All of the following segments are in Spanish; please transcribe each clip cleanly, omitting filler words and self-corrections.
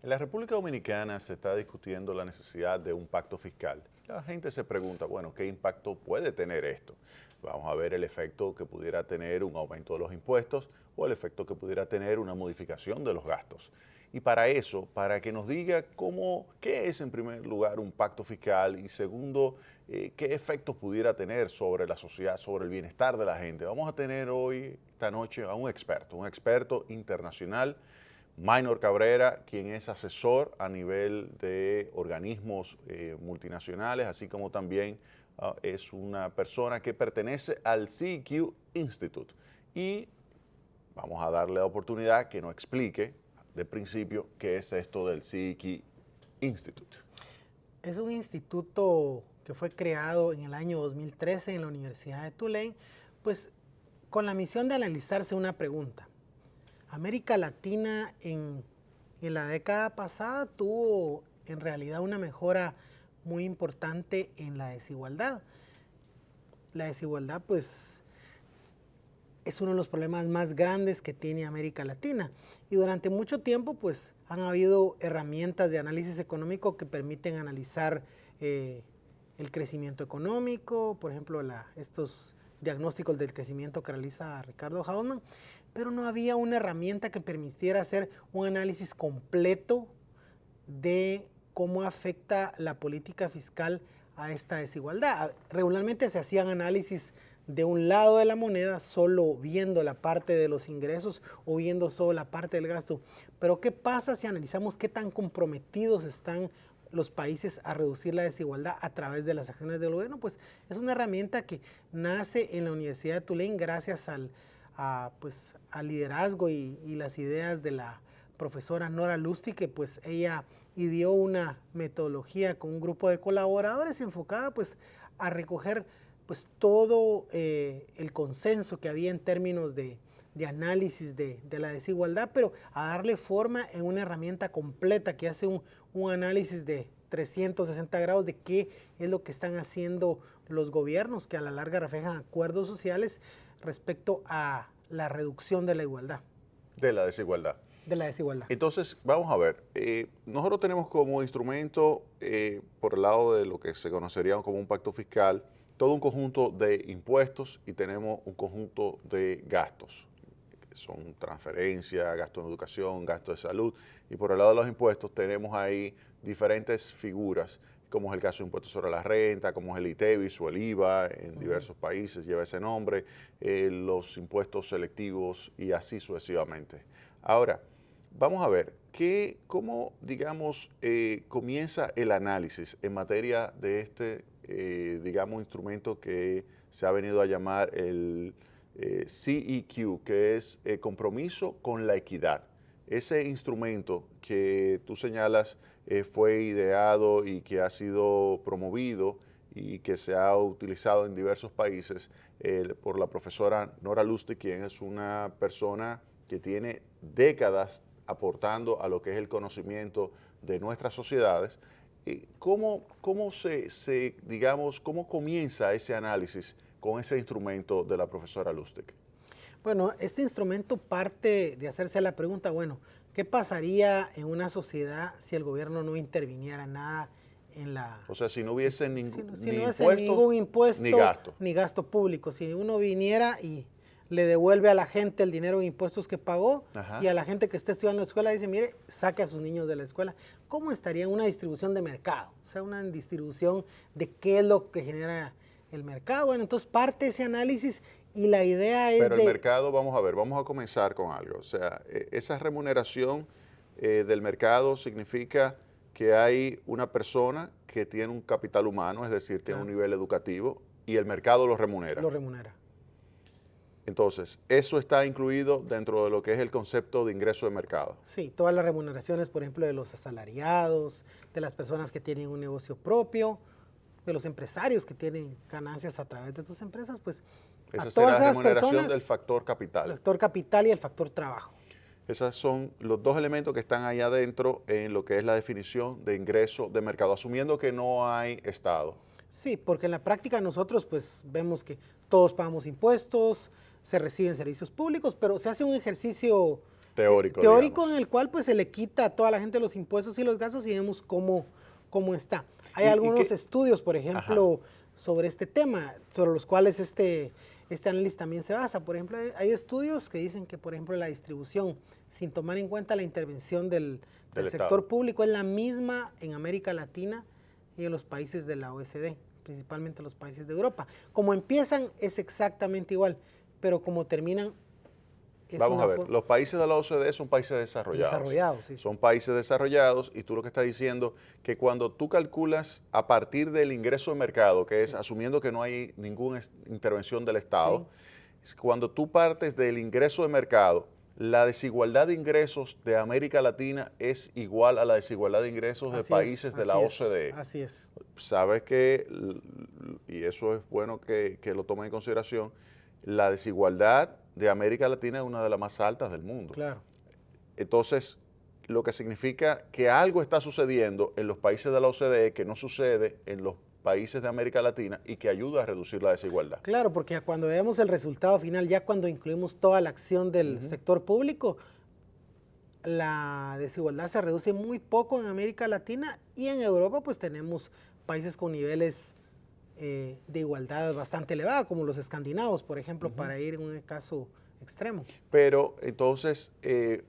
En la República Dominicana se está discutiendo la necesidad de un pacto fiscal. La gente se pregunta, bueno, ¿qué impacto puede tener esto? Vamos a ver el efecto que pudiera tener un aumento de los impuestos o el efecto que pudiera tener una modificación de los gastos. Y para eso, para que nos diga qué es en primer lugar un pacto fiscal y segundo, qué efectos pudiera tener sobre la sociedad, sobre el bienestar de la gente, vamos a tener hoy, esta noche, a un experto internacional, Maynor Cabrera, quien es asesor a nivel de organismos multinacionales, así como también es una persona que pertenece al CEQ Institute. Y vamos a darle la oportunidad que nos explique de principio qué es esto del CEQ Institute. Es un instituto que fue creado en el año 2013 en la Universidad de Tulane, pues con la misión de analizarse una pregunta. América Latina en la década pasada tuvo en realidad una mejora muy importante en la desigualdad. La desigualdad pues es uno de los problemas más grandes que tiene América Latina y durante mucho tiempo pues han habido herramientas de análisis económico que permiten analizar el crecimiento económico, por ejemplo estos diagnósticos del crecimiento que realiza Ricardo Hausmann, pero no había una herramienta que permitiera hacer un análisis completo de cómo afecta la política fiscal a esta desigualdad. Regularmente se hacían análisis de un lado de la moneda, solo viendo la parte de los ingresos o viendo solo la parte del gasto. Pero ¿qué pasa si analizamos qué tan comprometidos están los países a reducir la desigualdad a través de las acciones del gobierno? Pues es una herramienta que nace en la Universidad de Tulane gracias al liderazgo y las ideas de la profesora Nora Lustig, que pues ella ideó una metodología con un grupo de colaboradores enfocada pues a recoger pues todo el consenso que había en términos de análisis de la desigualdad, pero a darle forma en una herramienta completa que hace un análisis de 360 grados de qué es lo que están haciendo los gobiernos, que a la larga reflejan acuerdos sociales respecto a la reducción de la igualdad. De la desigualdad. De la desigualdad. Entonces, vamos a ver, nosotros tenemos como instrumento, por el lado de lo que se conocería como un pacto fiscal, todo un conjunto de impuestos y tenemos un conjunto de gastos. Son transferencias, gasto en educación, gasto de salud. Y por el lado de los impuestos tenemos ahí diferentes figuras, como es el caso de impuestos sobre la renta, como es el ITEVIS o el IVA, en diversos países lleva ese nombre, los impuestos selectivos y así sucesivamente. Ahora, vamos a ver, ¿cómo, digamos, comienza el análisis en materia de este, digamos, instrumento que se ha venido a llamar el CEQ, que es compromiso con la equidad? Ese instrumento que tú señalas fue ideado y que ha sido promovido y que se ha utilizado en diversos países por la profesora Nora Lustig, quien es una persona que tiene décadas aportando a lo que es el conocimiento de nuestras sociedades. ¿Cómo comienza ese análisis con ese instrumento de la profesora Lustig? Bueno, este instrumento parte de hacerse la pregunta, bueno, ¿qué pasaría en una sociedad si el gobierno no interviniera nada en la... O sea, si no hubiese ningún impuesto ni gasto público, si uno viniera y le devuelve a la gente el dinero de impuestos que pagó. Ajá. Y a la gente que está estudiando en la escuela dice, mire, saque a sus niños de la escuela. ¿Cómo estaría en una distribución de mercado? O sea, una distribución de qué es lo que genera el mercado. Bueno, entonces parte ese análisis y la idea es Pero el mercado, vamos a ver, vamos a comenzar con algo. O sea, esa remuneración del mercado significa que hay una persona que tiene un capital humano, es decir, tiene un nivel educativo, y el mercado lo remunera. Lo remunera. Entonces, eso está incluido dentro de lo que es el concepto de ingreso de mercado. Sí, todas las remuneraciones, por ejemplo, de los asalariados, de las personas que tienen un negocio propio, de los empresarios que tienen ganancias a través de sus empresas, pues esa será la remuneración del factor capital. El factor capital y el factor trabajo. Esos son los dos elementos que están ahí adentro en lo que es la definición de ingreso de mercado, asumiendo que no hay Estado. Sí, porque en la práctica nosotros pues vemos que todos pagamos impuestos, se reciben servicios públicos, pero se hace un ejercicio teórico, teórico digamos. en el cual pues se le quita a toda la gente los impuestos y los gastos y vemos cómo está. Hay ¿Y algunos qué? estudios, por ejemplo, Ajá. sobre este tema, sobre los cuales este análisis también se basa. Por ejemplo, hay estudios que dicen que, por ejemplo, la distribución, sin tomar en cuenta la intervención del Del sector Estado. público, es la misma en América Latina y en los países de la OECD, principalmente los países de Europa. Como empiezan es exactamente igual, pero como terminan es Vamos una a ver, los países de la OCDE son países desarrollados. desarrollados. Sí. Son países desarrollados y tú lo que estás diciendo que cuando tú calculas a partir del ingreso de mercado, que es asumiendo que no hay ninguna intervención del Estado, cuando tú partes del ingreso de mercado, la desigualdad de ingresos de América Latina es igual a la desigualdad de ingresos de países de la OCDE. Así es. Sabes que, y eso es bueno que lo tomen en consideración, la desigualdad de América Latina es una de las más altas del mundo. Claro. Entonces, lo que significa que algo está sucediendo en los países de la OCDE que no sucede en los países de América Latina y que ayuda a reducir la desigualdad. Claro, porque cuando vemos el resultado final, ya cuando incluimos toda la acción del sector público, la desigualdad se reduce muy poco en América Latina y en Europa pues tenemos países con niveles de igualdad bastante elevada, como los escandinavos, por ejemplo, para ir en un caso extremo. Pero entonces,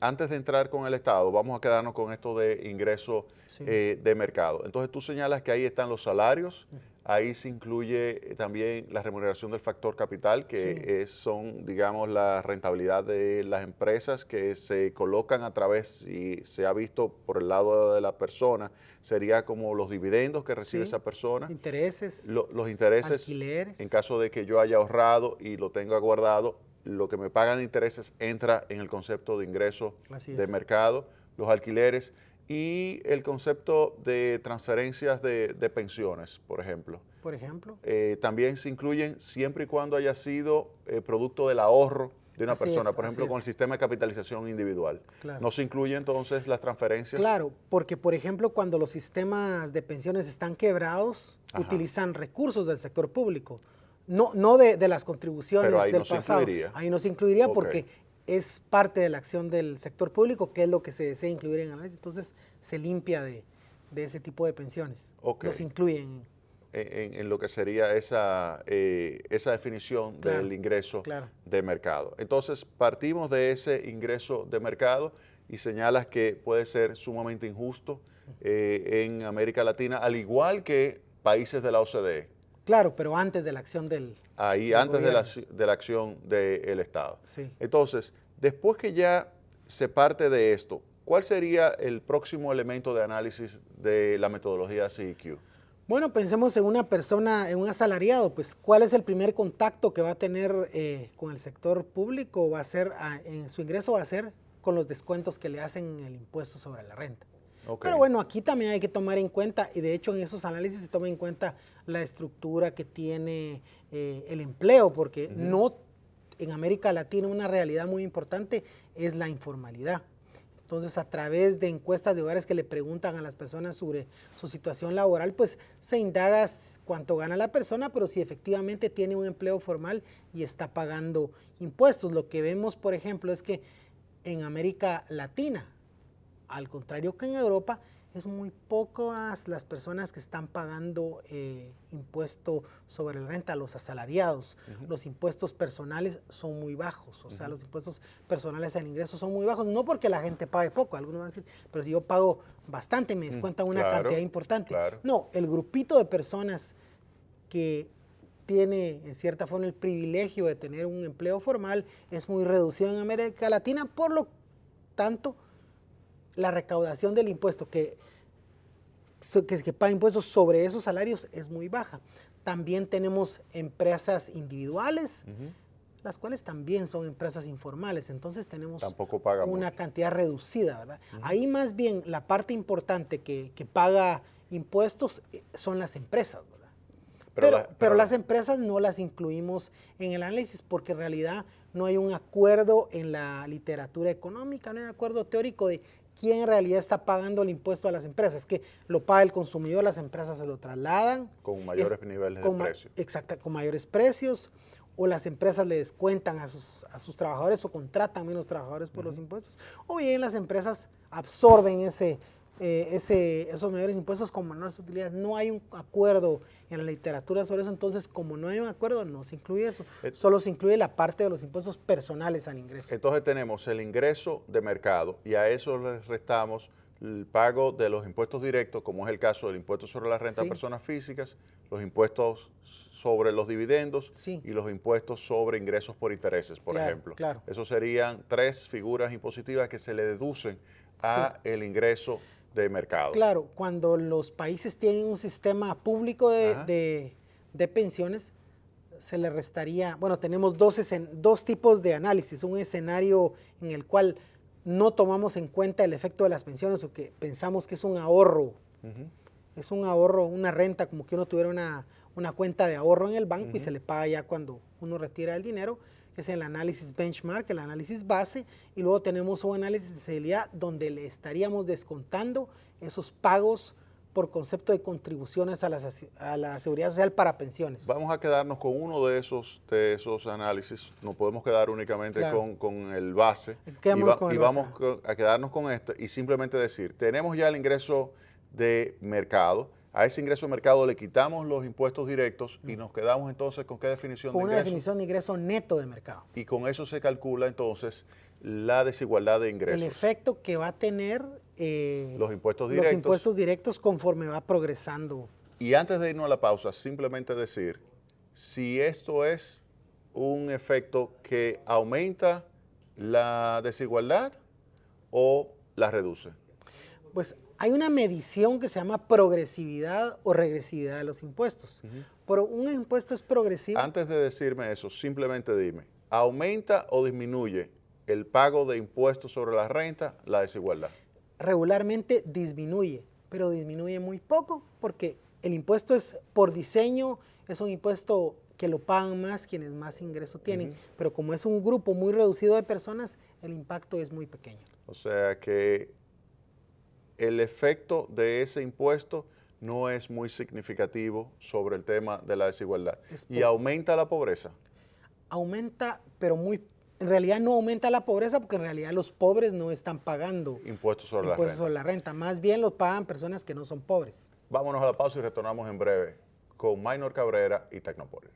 antes de entrar con el Estado, vamos a quedarnos con esto de ingreso de mercado. Entonces tú señalas que ahí están los salarios, ahí se incluye también la remuneración del factor capital, que son, digamos, la rentabilidad de las empresas que se colocan a través, y se ha visto por el lado de la persona, sería como los dividendos que recibe esa persona. Intereses. Los intereses, alquileres. en caso de que yo haya ahorrado y lo tenga guardado, lo que me pagan de intereses entra en el concepto de ingreso de mercado, los alquileres y el concepto de transferencias de pensiones, por ejemplo. Por ejemplo. También se incluyen siempre y cuando haya sido producto del ahorro de una persona, por ejemplo, con el sistema de capitalización individual. Claro. ¿No se incluye entonces las transferencias? Claro, porque por ejemplo, cuando los sistemas de pensiones están quebrados, utilizan recursos del sector público. No de las contribuciones pero ahí del no pasado. Se incluiría. Ahí no se incluiría porque es parte de la acción del sector público, que es lo que se desea incluir en el análisis. Entonces se limpia de ese tipo de pensiones. No se incluyen en lo que sería esa definición del ingreso de mercado. Entonces partimos de ese ingreso de mercado y señalas que puede ser sumamente injusto en América Latina, al igual que países de la OCDE. Claro, pero antes de la acción del antes de la acción del Estado. Sí. Entonces, después que ya se parte de esto, ¿cuál sería el próximo elemento de análisis de la metodología CEQ? Bueno, pensemos en una persona, en un asalariado, pues ¿cuál es el primer contacto que va a tener con el sector público? Va a ser, en su ingreso va a ser con los descuentos que le hacen el impuesto sobre la renta. Pero bueno, aquí también hay que tomar en cuenta, y de hecho en esos análisis se toma en cuenta la estructura que tiene el empleo, porque no en América Latina una realidad muy importante es la informalidad. Entonces, a través de encuestas de hogares que le preguntan a las personas sobre su situación laboral, pues se indaga cuánto gana la persona, pero si efectivamente tiene un empleo formal y está pagando impuestos. Lo que vemos, por ejemplo, es que en América Latina, al contrario que en Europa, es muy pocas las personas que están pagando impuesto sobre la renta, los asalariados. Los impuestos personales son muy bajos, o sea, los impuestos personales al ingreso son muy bajos, no porque la gente pague poco, algunos van a decir, pero si yo pago bastante, me descuentan una cantidad importante. No, el grupito de personas que tiene en cierta forma el privilegio de tener un empleo formal es muy reducido en América Latina, por lo tanto, la recaudación del impuesto que paga impuestos sobre esos salarios es muy baja. También tenemos empresas individuales, las cuales también son empresas informales, entonces tenemos una cantidad reducida, ¿verdad? Ahí más bien la parte importante que paga impuestos son las empresas, ¿verdad? Pero las empresas no las incluimos en el análisis porque en realidad no hay un acuerdo en la literatura económica, no hay un acuerdo teórico de quién en realidad está pagando el impuesto a las empresas, que lo paga el consumidor, las empresas se lo trasladan. Con mayores niveles de precio. Exacto, con mayores precios, o las empresas le descuentan a sus trabajadores o contratan menos trabajadores por los impuestos, o bien las empresas absorben esos mayores impuestos como menores utilidades. No hay un acuerdo en la literatura sobre eso, entonces como no hay un acuerdo no se incluye eso, solo se incluye la parte de los impuestos personales al ingreso. Entonces tenemos el ingreso de mercado y a eso le restamos el pago de los impuestos directos, como es el caso del impuesto sobre la renta de personas físicas, los impuestos sobre los dividendos y los impuestos sobre ingresos por intereses, por ejemplo. Claro. Esos serían 3 figuras impositivas que se le deducen a el ingreso de mercado. Claro, cuando los países tienen un sistema público de pensiones, se le restaría, bueno, tenemos dos tipos de análisis, un escenario en el cual no tomamos en cuenta el efecto de las pensiones porque pensamos que es un ahorro, es un ahorro, una renta, como que uno tuviera una cuenta de ahorro en el banco y se le paga ya cuando uno retira el dinero. Es el análisis benchmark, el análisis base, y luego tenemos un análisis de seguridad donde le estaríamos descontando esos pagos por concepto de contribuciones a la seguridad social para pensiones. Vamos a quedarnos con uno de esos análisis, no podemos quedar únicamente con el base, vamos a quedarnos con este y simplemente decir, tenemos ya el ingreso de mercado. A ese ingreso de mercado le quitamos los impuestos directos y nos quedamos entonces con qué definición de ingreso. Con una definición de ingreso neto de mercado. Y con eso se calcula entonces la desigualdad de ingresos. El efecto que va a tener los impuestos directos conforme va progresando. Y antes de irnos a la pausa, simplemente decir si esto es un efecto que aumenta la desigualdad o la reduce. Pues hay una medición que se llama progresividad o regresividad de los impuestos. Pero un impuesto es progresivo. Antes de decirme eso, simplemente dime, ¿aumenta o disminuye el pago de impuestos sobre la renta la desigualdad? Regularmente disminuye, pero disminuye muy poco porque el impuesto es por diseño, es un impuesto que lo pagan más quienes más ingreso tienen, pero como es un grupo muy reducido de personas, el impacto es muy pequeño. O sea que el efecto de ese impuesto no es muy significativo sobre el tema de la desigualdad. ¿Y aumenta la pobreza? Aumenta, pero en realidad no aumenta la pobreza porque en realidad los pobres no están pagando impuestos sobre la renta. Más bien los pagan personas que no son pobres. Vámonos a la pausa y retornamos en breve con Minor Cabrera y Tecnopol.